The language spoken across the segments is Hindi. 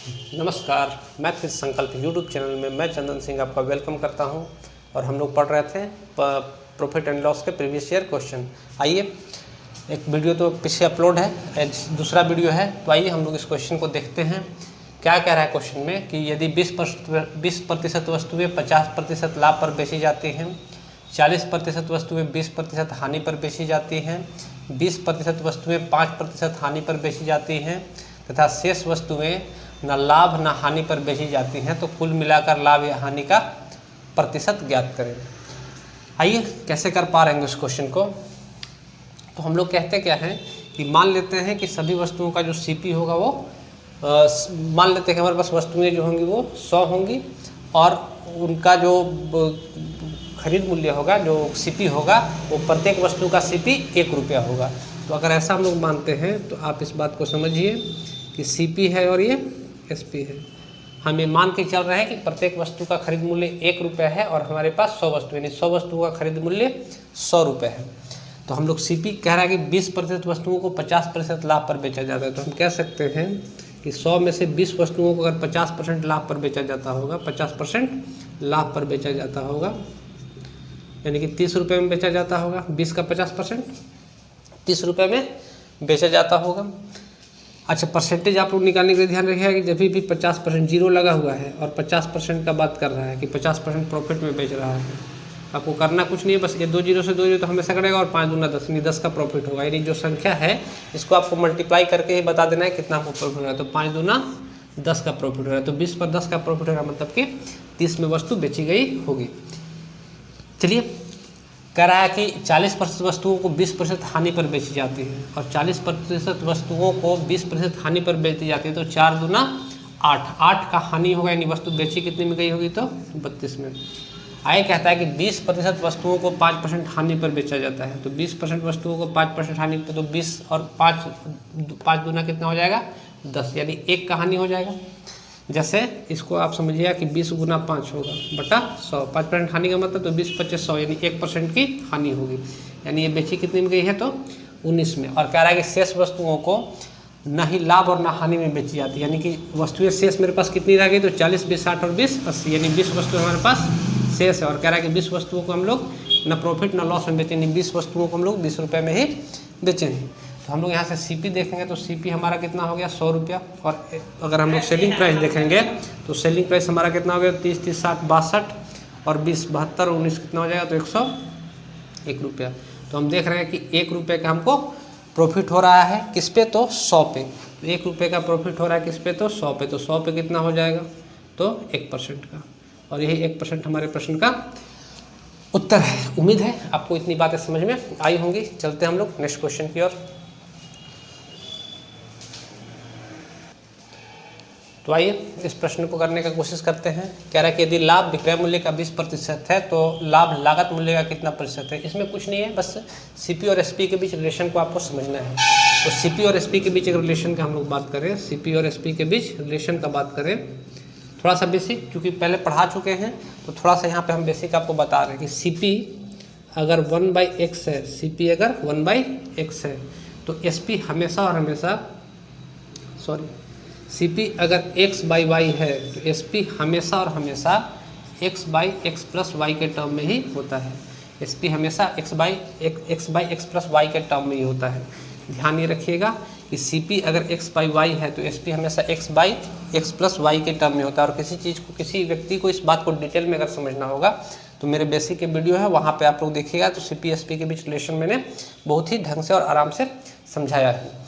नमस्कार, मैथ विद संकल्प यूट्यूब चैनल में मैं चंदन सिंह आपका वेलकम करता हूं। और हम लोग पढ़ रहे थे प्रॉफिट एंड लॉस के प्रीवियस ईयर क्वेश्चन। आइए, एक वीडियो तो पीछे अपलोड है, दूसरा वीडियो है, तो आइए हम लोग इस क्वेश्चन को देखते हैं। क्या कह रहा है क्वेश्चन में कि यदि 20% वस्तुएं 50% लाभ पर बेची जाती हैं, 40% वस्तुएं 20% हानि पर बेची जाती हैं, 20% वस्तुएं 5% हानि पर बेची जाती हैं तथा शेष वस्तुएं न लाभ न हानि पर बेची जाती हैं, तो कुल मिलाकर लाभ या हानि का प्रतिशत ज्ञात करें। आइए कैसे कर पा रहे हैं इस क्वेश्चन को। तो हम लोग कहते क्या हैं कि मान लेते हैं कि सभी वस्तुओं का जो सीपी होगा वो मान लेते हैं कि हमारे पास वस्तुएं जो होंगी वो 100 होंगी और उनका जो खरीद मूल्य होगा, जो सीपी होगा, वो प्रत्येक वस्तु का सीपी 1 रुपया होगा। तो अगर ऐसा हम लोग मानते हैं तो आप इस बात को समझिए कि सीपी है और ये एसपी है। हम ये मान के चल रहे हैं कि प्रत्येक वस्तु का खरीद मूल्य 1 रुपया है और हमारे पास 100 वस्तु यानी 100 वस्तुओं का खरीद मूल्य 100 रुपये है। तो हम लोग सीपी कह रहा है कि 20% वस्तुओं को 50% लाभ पर बेचा जाता है। तो हम कह सकते हैं कि 100 में से 20 वस्तुओं को अगर 50% लाभ पर बेचा जाता होगा, 50% लाभ पर बेचा जाता होगा, यानी कि 30 रुपये में बेचा जाता होगा। 20 का 50% 30 रुपये में बेचा जाता होगा। अच्छा, परसेंटेज आप लोग निकालने के लिए ध्यान रखिएगा कि जब भी 50% जीरो लगा हुआ है और 50% का बात कर रहा है कि 50% प्रॉफिट में बेच रहा है, आपको करना कुछ नहीं है, बस ये 2 जीरो से 2 जीरो तो हमेशा करेगा और 5 दूना 10 यानी 10 का प्रॉफिट होगा। यानी जो संख्या है इसको आपको मल्टीप्लाई करके ही बता देना है कितना आपको प्रॉफिट होगा। तो 5 दूना 10 का प्रॉफिट होगा। तो 20 पर 10 का प्रॉफिट होगा, मतलब कि 30 में वस्तु बेची गई होगी। चलिए, कह रहा है कि 40% वस्तुओं को 20% हानि पर बेची जाती है और 40% वस्तुओं को 20% हानि पर बेची जाती है। तो 4 दूना 8, 8 का हानि होगा, यानी वस्तु बेची कितनी में गई होगी तो 32 में। आगे कहता है कि 20% वस्तुओं को 5% हानि पर बेचा जाता है। तो 20% वस्तुओं को 5% हानि पर, तो 20 और 5 दूना कितना हो जाएगा 10, यानी 1 का हानि हो जाएगा। जैसे इसको आप समझिएगा कि 20 गुना 5 होगा बटा 100, 5% हानि का मतलब तो 20 25 100 यानी 1% की हानि होगी। यानी ये बेची कितनी में गई है तो 19 में। और कह रहा है कि शेष वस्तुओं को न ही लाभ और न हानि में बेची जाती है, यानी कि वस्तुएं शेष मेरे पास कितनी रह गई तो 40 20 60 और 20 80, यानी 20 वस्तुएं हमारे पास शेष है। और कह रहा है कि 20 वस्तुओं को हम लोग न प्रॉफिट न लॉस में बेचेंगे, 20 वस्तुओं को हम लोग 20 रुपये में ही बेचेंगे। तो हम लोग यहाँ से सीपी देखेंगे तो सीपी हमारा कितना हो गया 100 रुपया। और अगर हम लोग सेलिंग प्राइस देखेंगे तो सेलिंग प्राइस हमारा कितना हो गया 30 30 60 62 और 20 72 और 19 कितना हो जाएगा तो 101 रुपया। तो हम देख रहे हैं कि 1 रुपये का हमको प्रॉफिट हो रहा है किस पे तो 100 पे। तो 1 रुपये का प्रॉफिट हो रहा है किस पे तो 100 पे। तो 100 पे कितना हो जाएगा तो 1% का। और यही 1% हमारे प्रश्न का उत्तर है। उम्मीद है आपको इतनी बातें समझ में आई होंगी। चलते हैं हम लोग नेक्स्ट क्वेश्चन की ओर। तो आइए इस प्रश्न को करने का कोशिश करते हैं। कह रहा है कि यदि लाभ विक्रय मूल्य का 20% है तो लाभ लागत मूल्य का कितना प्रतिशत है। इसमें कुछ नहीं है, बस सीपी और एसपी के बीच रिलेशन को आपको समझना है। तो सीपी और एसपी के बीच एक रिलेशन का हम लोग बात करें, सीपी और एसपी के बीच रिलेशन का बात करें। थोड़ा सा बेसिक, क्योंकि पहले पढ़ा चुके हैं तो थोड़ा सा यहाँ पर हम बेसिक आपको बता रहे हैं कि सीपी अगर 1/x है, सीपी अगर 1/x है तो एसपी हमेशा और हमेशा सीपी अगर x/y है तो एसपी हमेशा और हमेशा x/x + y के टर्म में ही होता है। एसपी हमेशा x/x + y के टर्म में ही होता है। ध्यान ये रखिएगा कि सीपी अगर x/y है तो एसपी हमेशा x/x + y के टर्म में होता है। और किसी चीज़ को, किसी व्यक्ति को इस बात को डिटेल में अगर समझना होगा तो मेरे बेसिक के वीडियो है, वहाँ पे आप लोग देखिएगा। तो सीपी एसपी के बीच रिलेशन मैंने बहुत ही ढंग से और आराम से समझाया है।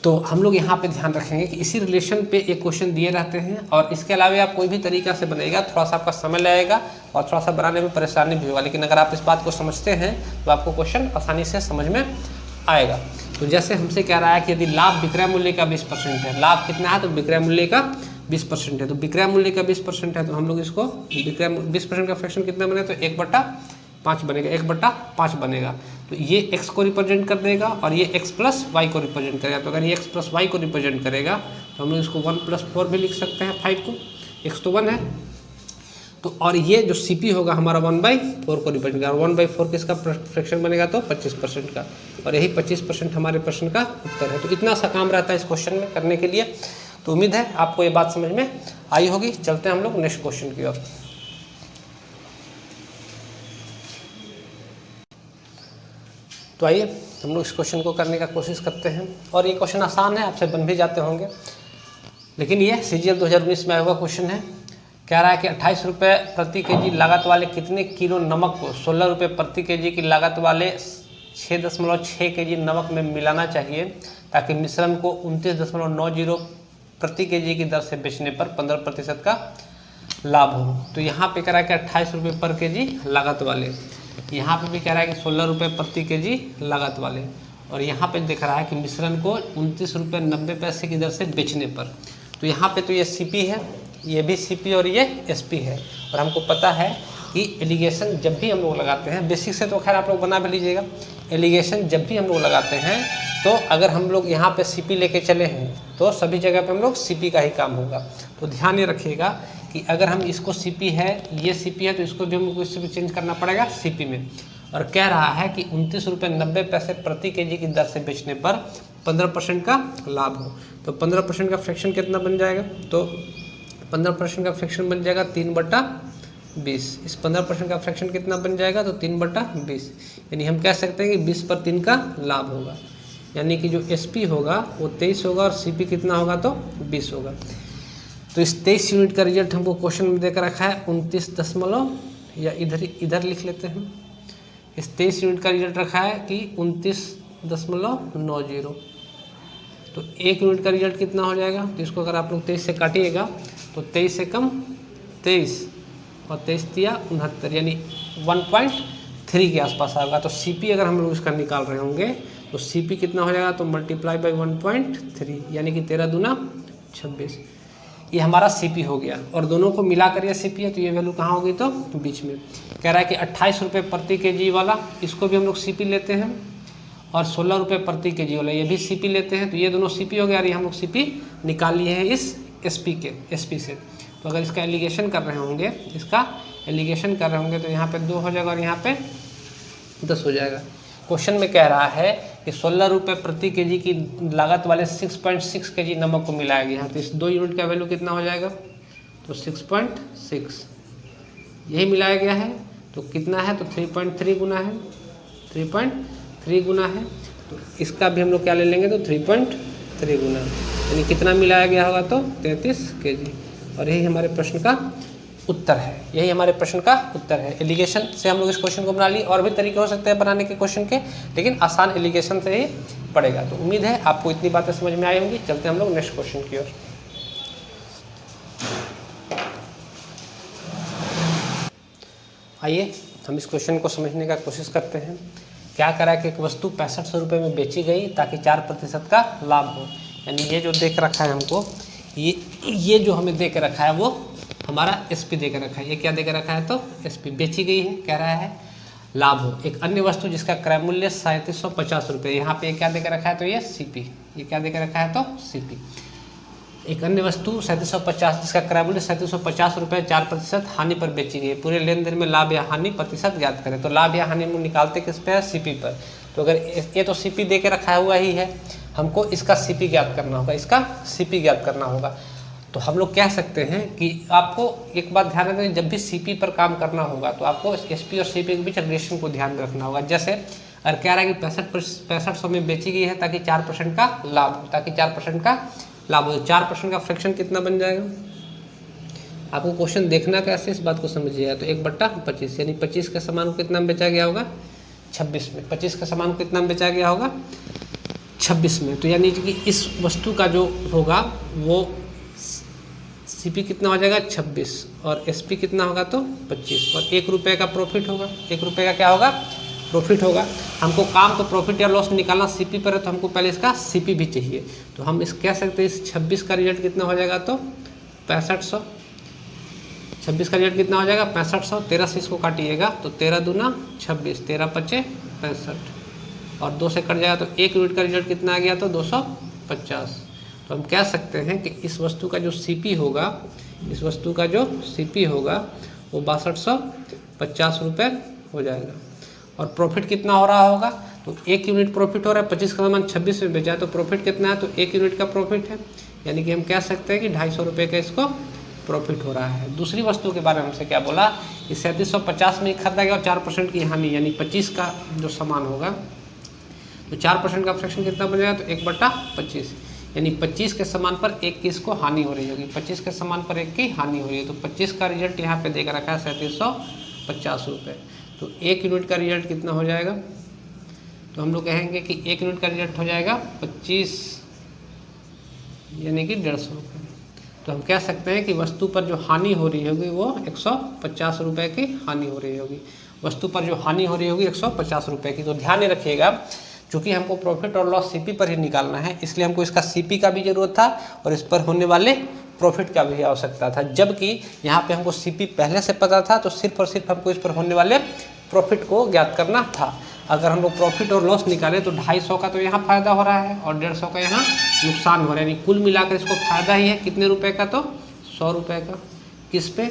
तो हम लोग यहाँ पे ध्यान रखेंगे कि इसी रिलेशन पे एक क्वेश्चन दिए रहते हैं और इसके अलावा आप कोई भी तरीका से बनाएगा, थोड़ा सा आपका समय लगेगा और थोड़ा सा बनाने में परेशानी भी होगा, लेकिन अगर आप इस बात को समझते हैं तो आपको क्वेश्चन आसानी से समझ में आएगा। तो जैसे हमसे कह रहा है कि यदि लाभ विक्रय मूल्य का 20% है, लाभ कितना है तो विक्रय मूल्य का 20% है। तो विक्रय मूल्य का 20% है तो हम लोग इसको विक्रय 20% का फ्रैक्शन कितना बने तो 1/5 बनेगा, 1/5 बनेगा। तो ये x को रिप्रेजेंट कर देगा और ये x + y को रिप्रेजेंट करेगा। तो अगर ये x + y को रिप्रेजेंट करेगा तो हम लोग इसको 1 + 4 भी लिख सकते हैं, 5 को, x तो 1 है। तो और ये जो CP होगा हमारा 1/4 को रिप्रेजेंट करेगा। 1/4 किसका फ्रैक्शन बनेगा तो 25% का। और यही 25% हमारे प्रश्न का उत्तर है। तो इतना सा काम रहता है इस क्वेश्चन में करने के लिए। तो तो उम्मीद है आपको ये बात समझ में आई होगी। चलते हैं हम लोग नेक्स्ट क्वेश्चन की ओर। तो आइए हम लोग इस क्वेश्चन को करने का कोशिश करते हैं। और ये क्वेश्चन आसान है, आपसे बन भी जाते होंगे, लेकिन ये CGL 2019 में आया हुआ क्वेश्चन है। कह रहा है कि 28 रुपये प्रति केजी लागत वाले कितने किलो नमक को 16 रुपये प्रति केजी की लागत वाले 6.6 केजी नमक में मिलाना चाहिए ताकि मिश्रण को 29.90 प्रति केजी की दर से बेचने पर 15% का लाभ हो। तो यहाँ पे कह रहा है कि 28 रुपये पर केजी लागत वाले, यहाँ पे भी कह रहा है कि 16 रुपये प्रति केजी लागत वाले, और यहाँ पे दिख रहा है कि मिश्रण को 29 रुपये 90 पैसे की दर से बेचने पर। तो यहाँ पे तो ये CP है, ये भी CP और ये SP है। और हमको पता है कि एलिगेशन जब भी हम लोग लगाते हैं, बेसिक से तो खैर आप लोग बना भी लीजिएगा, एलिगेशन जब भी हम लोग लगाते हैं तो अगर हम लोग यहाँ पे CP लेके चले हैं तो सभी जगह पे हम लोग CP का ही काम होगा। तो ध्यान ये रखिएगा कि अगर हम इसको CP है, ये CP है, तो इसको भी हमको इससे भी चेंज करना पड़ेगा CP में। और कह रहा है कि 29 रुपये 90 पैसे प्रति केजी की दर से बेचने पर 15% का लाभ हो। तो 15% का फ्रैक्शन कितना बन जाएगा? तो 15% का फ्रैक्शन बन जाएगा 3/20। इस 15% का फ्रैक्शन कितना बन जाएगा? तो 3/20। यानी हम कह सकते हैं कि 20/3 का लाभ होगा। यानी कि जो SP होगा वो 23 होगा और CP कितना होगा? तो 20 होगा। तो इस 23 यूनिट का रिजल्ट हमको क्वेश्चन में देकर रखा है 29 दशमलव, या इधर लिख लेते हैं। इस 23 यूनिट का रिजल्ट रखा है कि 29.90। तो 1 यूनिट का रिजल्ट कितना हो जाएगा? तो इसको अगर आप लोग 23 से काटिएगा तो 23 से कम 23 और 23 तिया 69, यानी 1.3 के आसपास आएगा। तो CP अगर हम लोग इसका निकाल रहे होंगे तो CP कितना हो जाएगा? तो मल्टीप्लाई बाई 1.3, यानी कि 13 दूना 26। ये हमारा CP हो गया। और दोनों को मिलाकर ये CP है, तो ये वैल्यू कहाँ होगी? तो बीच में। कह रहा है कि 28 रुपये प्रति केजी वाला, इसको भी हम लोग CP लेते हैं, और 16 रुपये प्रति केजी वाला ये भी CP लेते हैं। तो ये दोनों CP हो गया, और ये हम लोग CP निकाल लिए हैं इस SP से। तो अगर इसका एलिगेशन कर रहे होंगे, तो यहाँ पे 2 हो जाएगा और यहाँ पे 10 हो जाएगा। क्वेश्चन में कह रहा है कि 16 रुपये प्रति केजी की लागत वाले 6.6 केजी नमक को मिलाया गया है। तो इस 2 यूनिट का वैल्यू कितना हो जाएगा? तो 6.6 यही मिलाया गया है। तो कितना है? तो 3.3 गुना है, 3.3 गुना है। तो इसका भी हम लोग क्या ले लेंगे? तो 3.3 गुना, यानी कितना मिलाया गया होगा? तो 33 केजी। और यही हमारे प्रश्न का उत्तर है। एलिगेशन से हम लोग इस क्वेश्चन को बना ली। और भी तरीके हो सकते हैं बनाने के क्वेश्चन के, लेकिन आसान एलिगेशन से ही पड़ेगा। तो उम्मीद है आपको इतनी बातें समझ में आई होंगी। चलते हैं हम लोग नेक्स्ट क्वेश्चन की ओर। आइए हम इस क्वेश्चन को समझने का कोशिश करते हैं। क्या करा कि एक वस्तु 6500 रुपये में बेची गई ताकि 4% का लाभ हो। यानी ये जो देख रखा है हमको, ये जो हमें देख रखा है वो हमारा SP दे के रखा है। ये क्या दे के रखा है? तो SP बेची गई है, कह रहा है लाभ हो। एक अन्य वस्तु जिसका क्रय मूल्य 3750 रुपये, यहाँ पे क्या दे के रखा है? तो ये CP, ये क्या दे के रखा है? तो CP। एक अन्य वस्तु 3750 जिसका क्रय मूल्य 3750 रुपये 4% हानि पर बेची गई। पूरे लेन देन में लाभ या हानि प्रतिशत ज्ञात करें। तो लाभ या हानि हम निकालते किस पे है? CP पर। तो अगर ये तो CP दे के रखा हुआ ही है, हमको इसका CP ज्ञात करना होगा। तो हम लोग कह सकते हैं कि आपको एक बात ध्यान रखना, जब भी CP पर काम करना होगा तो आपको SP और CP के बीच रिलेशन को ध्यान में रखना होगा। जैसे अगर कह रहा है कि 6500 में बेची गई है ताकि 4% का लाभ हो, 4% का फ्रैक्शन कितना बन जाएगा? आपको क्वेश्चन देखना कैसे, इस बात को समझिएगा। तो 1/25, यानी 25 के समान को कितना में बेचा गया होगा? 26 में। 25 के समान को कितना में बेचा गया होगा? 26 में। तो यानी कि इस वस्तु का जो होगा वो CP कितना हो जाएगा? 26, और SP कितना होगा? तो 25, और 1 रुपये का प्रॉफिट होगा। 1 रुपये का क्या होगा? प्रॉफिट होगा। हमको काम तो प्रॉफिट या लॉस निकालना CP पर है, तो हमको पहले इसका CP भी चाहिए। तो हम इस कह सकते हैं इस 26 का रिजल्ट कितना हो जाएगा? तो 6500। 26 का रिजल्ट कितना हो जाएगा? 6500। 13 से इसको काटिएगा तो 13 दूना 26, 13 पचे 65, और 2 से कट जाएगा तो 1 यूनिट का रिजल्ट कितना आ गया? तो 250। तो हम कह सकते हैं कि इस वस्तु का जो CP होगा, वो 6250 रुपये हो जाएगा। और प्रॉफिट कितना हो रहा होगा? तो 1 यूनिट प्रॉफिट हो रहा है। 25 का सामान 26 में बेचा है, तो प्रॉफिट कितना है? तो 1 यूनिट का प्रॉफिट है। यानी कि हम कह सकते हैं कि 250 रुपये का इसको प्रॉफिट हो रहा है। दूसरी वस्तु के बारे में हमसे क्या बोला कि 3750 में खरीदा गया और 4% की हानि, यानी 25 का जो सामान होगा तो 4% का फ्रैक्शन कितना बनेगा, तो 1/25, यानी 25 के सामान पर 1 की इसको हानि हो रही होगी, 25 के सामान पर 1 की हानि हो रही है। तो 25 का रिजल्ट यहाँ पे देकर रखा है 3750 रुपये। तो 1 यूनिट का रिजल्ट कितना हो जाएगा, तो हम लोग कहेंगे कि 1 यूनिट का रिजल्ट हो जाएगा 25 यानी कि 150 रुपये। तो हम कह सकते हैं कि वस्तु पर जो हानि हो रही होगी वो 150 रुपये की हानि हो रही होगी, वस्तु पर जो हानि हो रही होगी 150 रुपये की। तो ध्यान रखिएगा, चूँकि हमको प्रॉफिट और लॉस सीपी पर ही निकालना है, इसलिए हमको इसका सीपी का भी ज़रूरत था और इस पर होने वाले प्रॉफिट का भी आवश्यकता था। जबकि यहाँ पे हमको सीपी पहले से पता था, तो सिर्फ और सिर्फ हमको इस पर होने वाले प्रॉफिट को ज्ञात करना था। अगर हम लोग प्रॉफिट और लॉस निकालें तो 250 का तो यहाँ फ़ायदा हो रहा है और 150 का यहाँ नुकसान हो रहा है, यानी कुल मिलाकर इसको फ़ायदा ही है कितने रुपए का, तो 100 रुपये का। किस पे,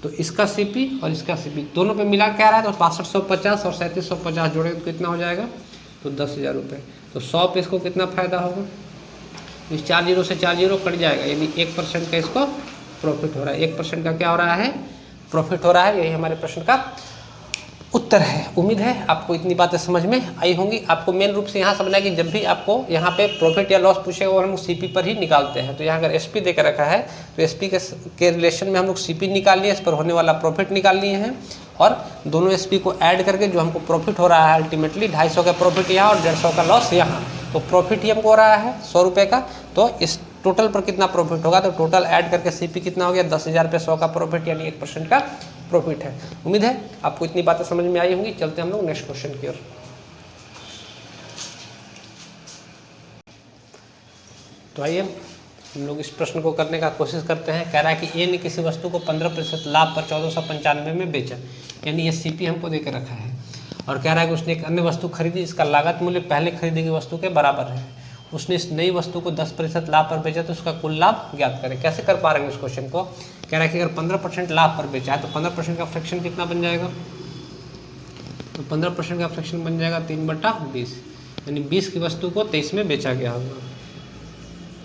तो इसका सीपी और इसका सीपी दोनों पे मिला क्या रहा है, तो 6550 और 3750 जोड़े तो कितना हो जाएगा, तो 10,000 रुपये। तो 100 पे इसको कितना फ़ायदा होगा, इस 4 जीरो से 4 जीरो कट जाएगा, यानी 1% का इसको प्रॉफिट हो रहा है। 1% का क्या हो रहा है, प्रॉफिट हो रहा है। यही हमारे प्रश्न का उत्तर है। उम्मीद है आपको इतनी बातें समझ में आई होंगी। आपको मेन रूप से यहाँ समझना है कि जब भी आपको यहाँ पे प्रॉफिट या लॉस पूछेगा वो हम लोग सीपी पर ही निकालते हैं। तो यहाँ अगर एसपी देकर रखा है तो एसपी के रिलेशन में हम लोग सीपी निकाल लिए, इस पर होने वाला प्रॉफिट निकाल लिए हैं और दोनों एसपी को ऐड करके जो हमको प्रॉफिट हो रहा है अल्टीमेटली 250 का प्रॉफिट यहाँ और 150 का लॉस यहाँ, तो प्रॉफिट ही हमको हो रहा है 100 रुपये का। तो इस टोटल पर कितना प्रॉफिट होगा, तो टोटल ऐड करके सीपी कितना हो गया, 10,000 पे 100 का प्रॉफिट यानी 1% का प्रॉफिट है। उम्मीद है आपको इतनी बातें समझ में आई होंगी। चलते हम लोग नेक्स्ट क्वेश्चन की ओर। तो आइए हम लोग इस प्रश्न को करने का कोशिश करते हैं। कह रहा है कि ए ने किसी वस्तु को 15% लाभ पर 1495 में बेचा, यानी ये सीपी हमको देकर रखा है और कह रहा है कि उसने एक अन्य वस्तु खरीदी, इसका लागत मूल्य पहले खरीदी गई वस्तु के बराबर है। उसने इस नई वस्तु को 10% लाभ पर बेचा, तो उसका कुल लाभ ज्ञात करें। कैसे कर पा रहे हैं इस क्वेश्चन को, कह रहा है कि अगर 15% लाभ पर बेचा है तो 15% का फ्रैक्शन कितना बन जाएगा, तो 15% का फ्रैक्शन बन जाएगा 3/20, यानी 20 की वस्तु को 23 में बेचा गया होगा,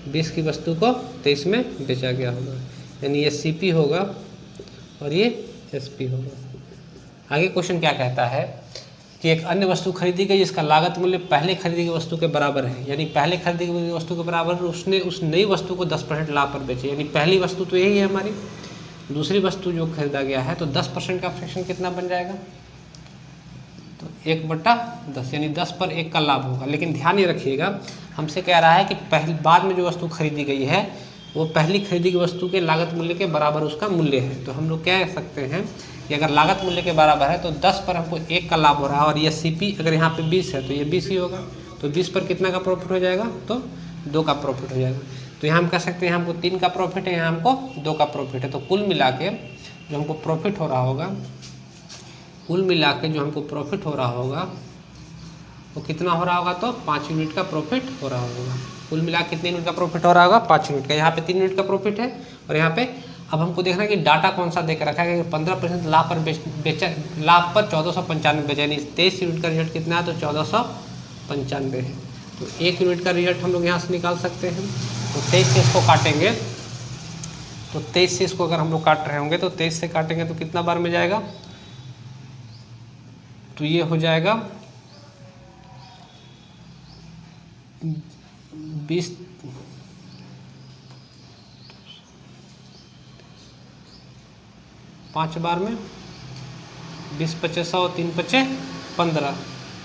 20 की वस्तु को 23 में बेचा गया होगा, यानी ये सीपी होगा और ये एसपी होगा। आगे क्वेश्चन क्या कहता है कि एक अन्य वस्तु खरीदी गई जिसका लागत मूल्य पहले खरीदी गई वस्तु के बराबर है, यानी पहले खरीदी गई वस्तु के बराबर उसने उस नई वस्तु को 10% लाभ पर बेची, यानी पहली वस्तु तो यही है हमारी, दूसरी वस्तु जो खरीदा गया है तो 10% का फ्रैक्शन कितना बन जाएगा, तो 1/10, यानी 10 पर 1 का लाभ होगा। लेकिन ध्यान ये रखिएगा, हमसे कह रहा है कि पहले बाद में जो वस्तु खरीदी गई है वो पहली खरीदी गई वस्तु के लागत मूल्य के बराबर उसका मूल्य है। तो हम लोग कह सकते हैं कि अगर लागत मूल्य के बराबर है तो 10 पर हमको 1 का लाभ हो रहा है और ये सीपी अगर यहाँ पे 20 है तो ये 20 ही होगा, तो 20 पर कितना का प्रॉफिट हो जाएगा, तो 2 का प्रॉफिट हो जाएगा। तो यहाँ हम कह सकते हैं हमको 3 का प्रॉफिट है, यहाँ हमको 2 का प्रॉफिट है। तो कुल मिला के जो हमको प्रॉफिट हो रहा होगा, कुल मिला के जो हमको प्रॉफिट हो रहा होगा वो कितना हो रहा होगा, तो 5 यूनिट का प्रॉफिट हो रहा होगा। कुल मिला कितने यूनिट का प्रॉफिट हो रहा होगा, 5 यूनिट का। यहाँ पे 3 यूनिट का प्रॉफिट है और यहाँ पे अब हमको देखना है कि डाटा कौन सा देकर रखा है कि 15% लाभ पर बेचा, लाभ पर 1495 बेचा, यानी 23 यूनिट का रिजल्ट कितना है, तो 1495 है। तो 1 यूनिट का रिजल्ट हम लोग यहाँ से निकाल सकते हैं। तो 23 से इसको काटेंगे, तो 23 से इसको अगर हम लोग काट रहे होंगे तो 23 से काटेंगे तो कितना बार में जाएगा, तो ये हो जाएगा 20, 5 बार में 20 पचे 100, 3 पचे 15,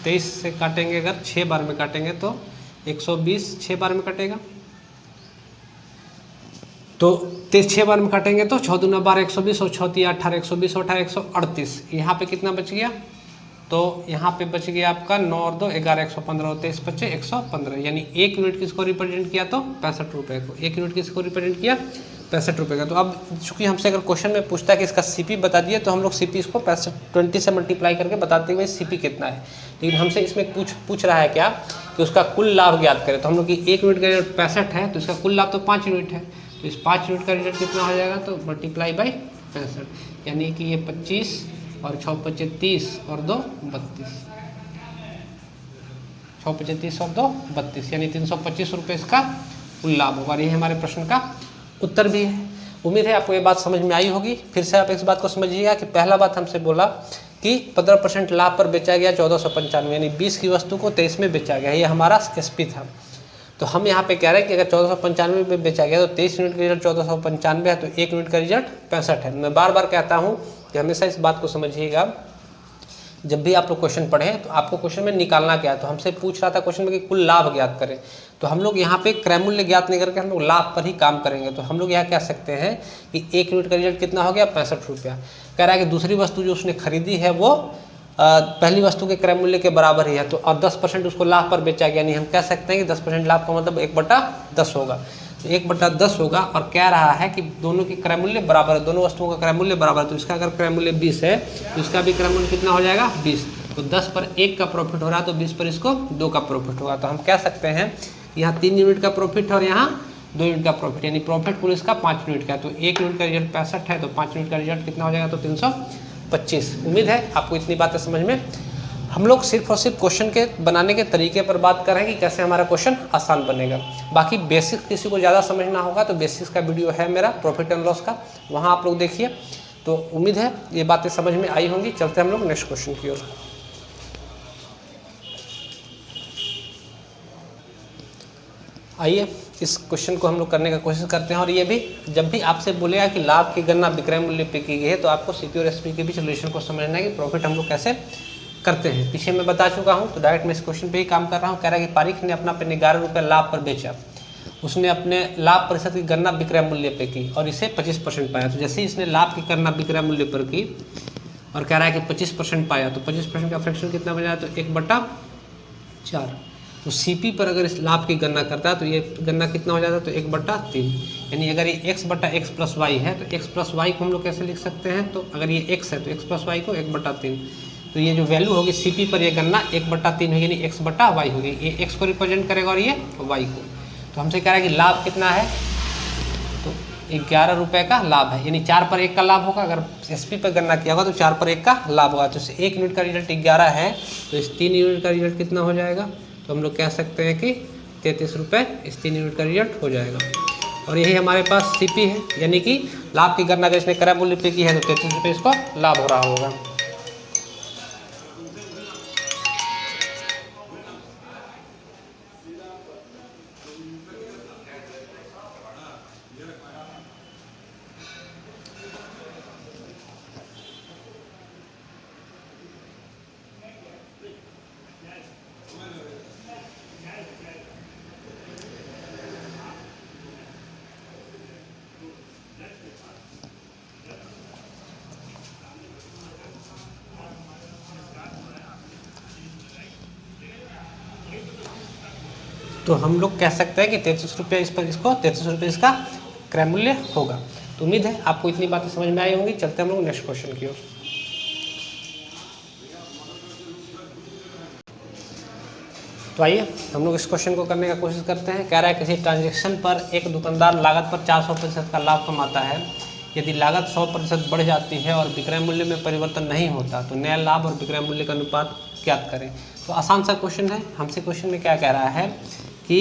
23 से काटेंगे अगर 6 बार में काटेंगे तो 120 6 बार में कटेगा, तो 6 बार में काटेंगे तो 6 दूना 12 120 और 6 3 18 120 18 138। यहाँ पे कितना बच गया, तो यहाँ पे बच गया आपका 9 और 2 11 115 और 23 बचे 115, यानी 1 यूनिट किसको रिप्रेजेंट किया, तो 65 रुपये को। 1 यूनिट किसको रिप्रेजेंट किया, 65 रुपये का। तो अब चूंकि हमसे अगर क्वेश्चन में पूछता है कि इसका सीपी बता दिए तो हम लोग सीपी इसको 20 से मल्टीप्लाई करके बताते हुए सीपी कितना है। लेकिन हमसे इसमें पूछ रहा है क्या कि उसका कुल लाभ ज्ञात करें। तो हम लोग की 1 यूनिट का रिजल्ट 65 है तो इसका कुल लाभ तो 5 यूनिट है, तो इस 5 यूनिट का रिजल्ट कितना हो जाएगा, तो मल्टीप्लाई बाई 65, यानी कि ये 25 और 6 पचे 30 और 2 32, 6 पचे 30 और 2 32, यानी 325 रुपये इसका कुल लाभ होगा। और ये हमारे प्रश्न का उत्तर भी है। उम्मीद है आपको ये बात समझ में आई होगी। फिर से आप इस बात को समझिएगा कि पहला बात हमसे बोला कि 15% लाभ पर बेचा गया 1495, यानी 20 की वस्तु को 23 में बेचा गया, ये हमारा एसपी था। तो हम यहाँ पे कह रहे हैं कि अगर 1495 में बेचा गया तो 23 यूनिट का रिजल्ट 1495 है, तो 1 यूनिट का रिजल्ट 65 है। मैं बार बार कहता हूँ कि हमेशा इस बात को समझिएगा, जब भी आप लोग क्वेश्चन पढ़ें तो आपको क्वेश्चन में निकालना क्या है। तो हमसे पूछ रहा था क्वेश्चन में कि कुल लाभ ज्ञात करें, तो हम लोग यहाँ पे क्रय मूल्य ज्ञात नहीं करके हम लोग लाभ पर ही काम करेंगे। तो हम लोग यहाँ कह सकते हैं कि 1 यूनिट का रिजल्ट कितना हो गया, 65 रुपया। कह रहा है कि दूसरी वस्तु जो उसने खरीदी है वो पहली वस्तु के क्रय मूल्य के बराबर ही है, तो और 10% उसको लाभ पर बेचा गया, यानी हम कह सकते हैं कि 10% लाभ का मतलब 1/10 होगा। तो 1/10 होगा, और कह रहा है कि दोनों की क्रय मूल्य बराबर है, दोनों वस्तुओं का क्रय मूल्य बराबर है। तो इसका अगर क्रय मूल्य 20 है तो इसका भी क्रय मूल्य कितना हो जाएगा, 20। तो 10 पर 1 का प्रॉफिट हो रहा है, तो 20 पर इसको 2 का प्रॉफिट होगा। तो हम कह सकते हैं यहाँ 3 यूनिट का प्रॉफिट है और यहाँ 2 यूनिट का प्रॉफिट, यानी प्रॉफिट कुल इसका 5 यूनिट का है। तो 1 यूनिट का रिजल्ट 65 है, तो 5 यूनिट का रिजल्ट कितना हो जाएगा, तो 325। उम्मीद है आपको इतनी बातें समझ में। हम लोग सिर्फ और सिर्फ क्वेश्चन के बनाने के तरीके पर बात कर रहे हैं कि कैसे हमारा क्वेश्चन आसान बनेगा। बाकी बेसिक किसी को ज़्यादा समझना होगा तो बेसिक्स का वीडियो है मेरा प्रॉफिट एंड लॉस का, वहाँ आप लोग देखिए। तो उम्मीद है ये बातें समझ में आई होंगी। चलते हम लोग नेक्स्ट क्वेश्चन की ओर। आइए इस क्वेश्चन को हम लोग करने का कोशिश करते हैं। और ये भी जब भी आपसे बोलेगा कि लाभ की गणना विक्रय मूल्य पे की गई है, तो आपको सीपी और एसपी के बीच रिलेशन को समझना है कि प्रॉफिट हम लोग कैसे करते हैं। पीछे मैं बता चुका हूँ, तो डायरेक्ट मैं इस क्वेश्चन पे ही काम कर रहा हूँ। कह रहा है कि पारीख ने अपना पेन 11 रुपये लाभ पर बेचा, उसने अपने लाभ प्रतिशत की गणना विक्रय मूल्य पे की और इसे 25% पाया। तो जैसे ही इसने लाभ की गणना विक्रय मूल्य पर की और कह रहा है कि 25% पाया, तो 25% का फ्रैक्शन कितना बन जाए, तो 1/4। तो सीपी पर अगर इस लाभ की गणना करता है तो ये गणना कितना हो जाता है, तो 1/3। यानी अगर ये x/x प्लस वाई है तो x प्लस वाई को हम लोग कैसे लिख सकते हैं, तो अगर ये x है तो x प्लस वाई को 1/3। तो ये जो वैल्यू होगी सीपी पर ये गणना 1/3 होगी, यानी x/y होगी। ये x को रिप्रेजेंट करेगा और ये y को। तो हमसे कह रहा है कि लाभ कितना है, तो 11 रुपये का लाभ है, यानी 4 पर 1 का लाभ होगा। अगर एसपी पर गणना किया होगा तो 4 पर 1 का लाभ होगा। तो 1 यूनिट का रिजल्ट 11 है, तो इस 3 यूनिट का रिजल्ट कितना हो जाएगा, तो हम लोग कह सकते हैं कि 33 रुपये इस 3 यूनिट का रिजल्ट हो जाएगा। और यही हमारे पास सीपी है, यानी कि लाभ की गणना अगर इसने क्रय मूल्य पे की है तो 33 रुपये इसको लाभ हो रहा होगा। तो हम लोग कह सकते हैं कि 33 रुपये इस पर इसको 33 रुपये इसका क्रय मूल्य होगा। तो उम्मीद है आपको इतनी बातें समझ में आई होंगी। चलते हम लोग नेक्स्ट क्वेश्चन की ओर। तो आइए हम लोग इस क्वेश्चन को करने का कोशिश करते हैं। कह रहा है किसी ट्रांजेक्शन पर एक दुकानदार लागत पर 400% का लाभ कमाता है। यदि लागत 100% बढ़ जाती है और विक्रय मूल्य में परिवर्तन नहीं होता तो नया लाभ और विक्रय मूल्य का अनुपात ज्ञात करें। तो आसान सा क्वेश्चन है। हमसे क्वेश्चन में क्या कह रहा है कि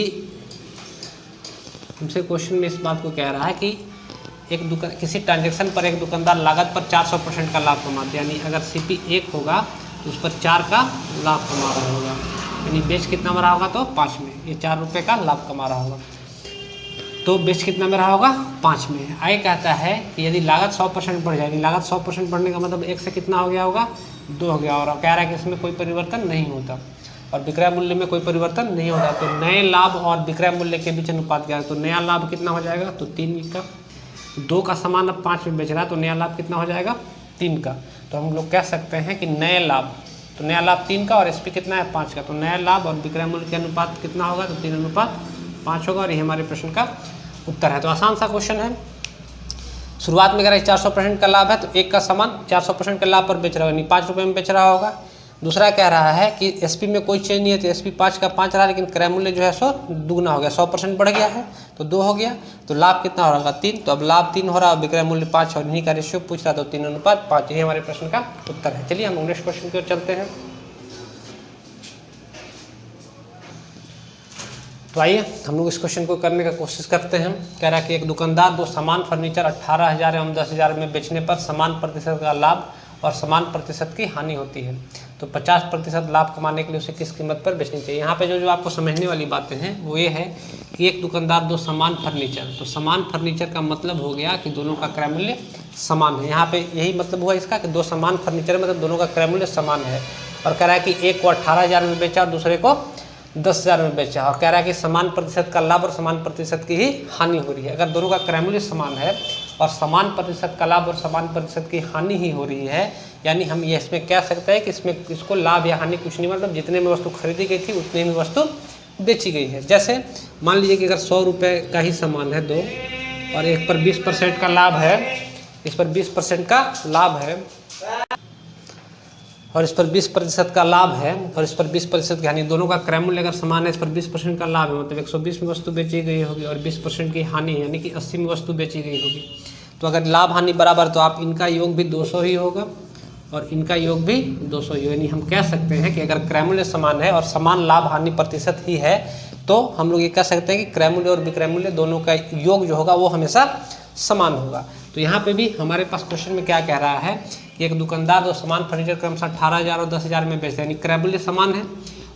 हमसे क्वेश्चन में इस बात को कह रहा है कि किसी ट्रांजेक्शन पर एक दुकानदार लागत पर 400% का लाभ कमाते हैं, यानी अगर सीपी 1 होगा तो उस पर 4 का लाभ कमा रहा होगा, यानी बेच कितना में रहा होगा, तो 5 में। ये 4 रुपये का लाभ कमा रहा होगा, तो बेच कितना में रहा होगा, 5 में। आगे कहता है कि यदि लागत 100% बढ़ जाएगी, लागत 100% बढ़ने का मतलब 1 से कितना हो गया होगा, 2 हो गया। और कह रहा है कि इसमें कोई परिवर्तन नहीं होता और विक्रय मूल्य में कोई परिवर्तन नहीं होता, तो नए लाभ और विक्रय मूल्य के बीच अनुपात क्या है, तो नया लाभ कितना हो जाएगा, तो 3 का। 2 का सामान अब 5 में बेच रहा है, तो नया लाभ कितना हो जाएगा, 3 का। तो हम लोग कह सकते हैं कि नए लाभ, तो नया लाभ 3 का और एसपी कितना है, 5 का। तो नया लाभ और विक्रय मूल्य के अनुपात कितना होगा, तो 3:5 होगा। और ये हमारे प्रश्न का उत्तर है। तो आसान सा क्वेश्चन है। शुरुआत में कह रहा है 400% का लाभ है, तो 1 का सामान 400% के लाभ पर बेच रहा होगा, यानी 5 रुपये में बेच रहा होगा। दूसरा कह रहा है कि एसपी में कोई चेंज नहीं है, तो एसपी 5 का 5 रहा, लेकिन क्रय मूल्य जो है 100 दुगना हो गया, 100% बढ़ गया है, तो 2 हो गया। तो लाभ कितना हो रहा होगा, 3। तो अब लाभ 3 हो रहा है, विक्रय मूल्य 5 और इन्हीं का रेशियो पूछ रहा, तो 3:5। ये हमारे प्रश्न का उत्तर है। चलिए हम नेक्स्ट क्वेश्चन की ओर चलते हैं। तो आइए हम लोग इस क्वेश्चन को करने का कोशिश करते हैं। कह रहा है कि एक दुकानदार दो समान फर्नीचर 18,000 एवं 10,000 में बेचने पर समान प्रतिशत का लाभ और समान प्रतिशत की हानि होती है। तो 50% लाभ कमाने के लिए उसे किस कीमत पर बेचनी चाहिए। यहाँ पे जो आपको समझने वाली बातें हैं वो ये है कि एक दुकानदार दो समान फर्नीचर, तो समान फर्नीचर का मतलब हो गया कि दोनों का क्रय मूल्य समान है। यहाँ पे यही मतलब हुआ इसका कि दो समान फर्नीचर मतलब दोनों का क्रय मूल्य समान है। और कह रहा है कि एक को 18,000 में बेचा और दूसरे को 10,000 में बेचा, और कह रहा है कि समान प्रतिशत का लाभ और समान प्रतिशत की ही हानि हो रही है। अगर दोनों का क्रय मूल्य समान है और समान प्रतिशत का लाभ और समान प्रतिशत की हानि ही हो रही है, यानी हम ये इसमें कह सकते हैं कि इसमें इसको लाभ या हानि कुछ नहीं, मतलब जितने में वस्तु खरीदी गई थी उतने में वस्तु बेची गई है। जैसे मान लीजिए कि अगर 100 रुपये का ही सामान है दो, और एक पर 20% का लाभ है, इस पर 20% का लाभ है और इस पर 20% का लाभ है और इस पर 20% की हानि, दोनों का क्रय मूल्य अगर समान है, इस पर 20% का लाभ है मतलब 120 में वस्तु बेची गई होगी और 20% की हानि यानी कि 80 में वस्तु बेची गई होगी। तो अगर लाभ हानि बराबर तो आप इनका योग भी 200 ही होगा और इनका योग भी 200 ही, यानी हम कह सकते हैं कि अगर क्रय मूल्य समान है और समान लाभ हानि प्रतिशत ही है तो हम लोग ये कह सकते हैं कि क्रय मूल्य और विक्रय मूल्य दोनों का योग जो होगा वो हमेशा समान होगा। तो यहाँ पे भी हमारे पास क्वेश्चन में क्या कह रहा है कि एक दुकानदार दो समान फर्नीचर क्रमशः 18,000 और 10,000 में बेचते हैं, यानी क्रय मूल्य समान है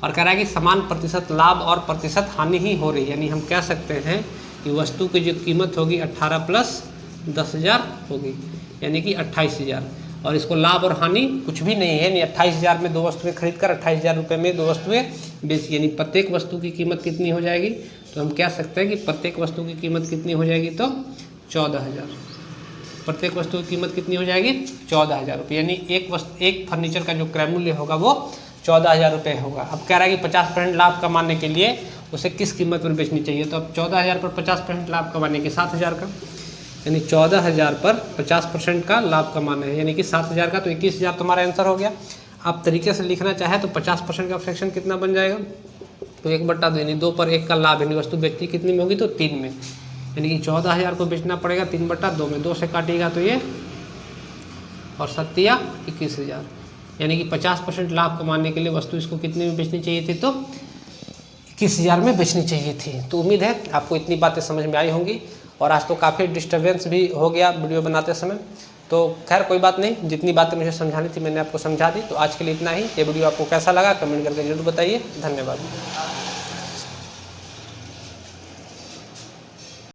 और कह रहा है कि समान प्रतिशत लाभ और प्रतिशत हानि ही हो रही है, यानी हम कह सकते हैं कि वस्तु की जो कीमत होगी 18 प्लस 10,000 होगी यानी कि 28,000, और इसको लाभ और हानि कुछ भी नहीं है, यानी 28,000 में दो वस्तुएं खरीद कर 28,000 रुपये में दो वस्तुएं बेची, यानी प्रत्येक वस्तु की कीमत कितनी हो जाएगी। तो हम कह सकते हैं कि प्रत्येक वस्तु की कीमत कितनी हो जाएगी, तो 14,000। प्रत्येक वस्तु की कीमत कितनी हो जाएगी, 14,000 रुपये, यानी एक फर्नीचर का जो क्रय मूल्य होगा वो 14,000 रुपये होगा। अब कह रहा है कि 50% लाभ कमाने के लिए उसे किस कीमत पर बेचनी चाहिए। तो अब 14,000 पर 50% लाभ कमाने के 7,000 का, यानी 14,000 पर 50% का लाभ कमाना है यानी कि 7,000 का, तो 21,000 तुम्हारा आंसर हो गया। आप तरीके से लिखना चाहे तो 50% का फ्रैक्शन कितना बन जाएगा, तो 1/2, यानी 2 पर 1 का लाभ, यानी वस्तु बेचती कितनी में होगी, तो 3 में, यानी कि 14,000 को बेचना पड़ेगा 3/2 में, 2 से काटिएगा तो ये और 7 या 21,000, यानी कि 50% लाभ कमाने के लिए वस्तु इसको कितने में बेचनी चाहिए थी, तो 21,000 में बेचनी चाहिए थी। तो उम्मीद है आपको इतनी बातें समझ में आई होंगी, और आज तो काफ़ी डिस्टर्बेंस भी हो गया वीडियो बनाते समय, तो खैर कोई बात नहीं, जितनी बातें मुझे समझानी थी मैंने आपको समझा दी। तो आज के लिए इतना ही। ये वीडियो आपको कैसा लगा कमेंट करके जरूर बताइए। धन्यवाद।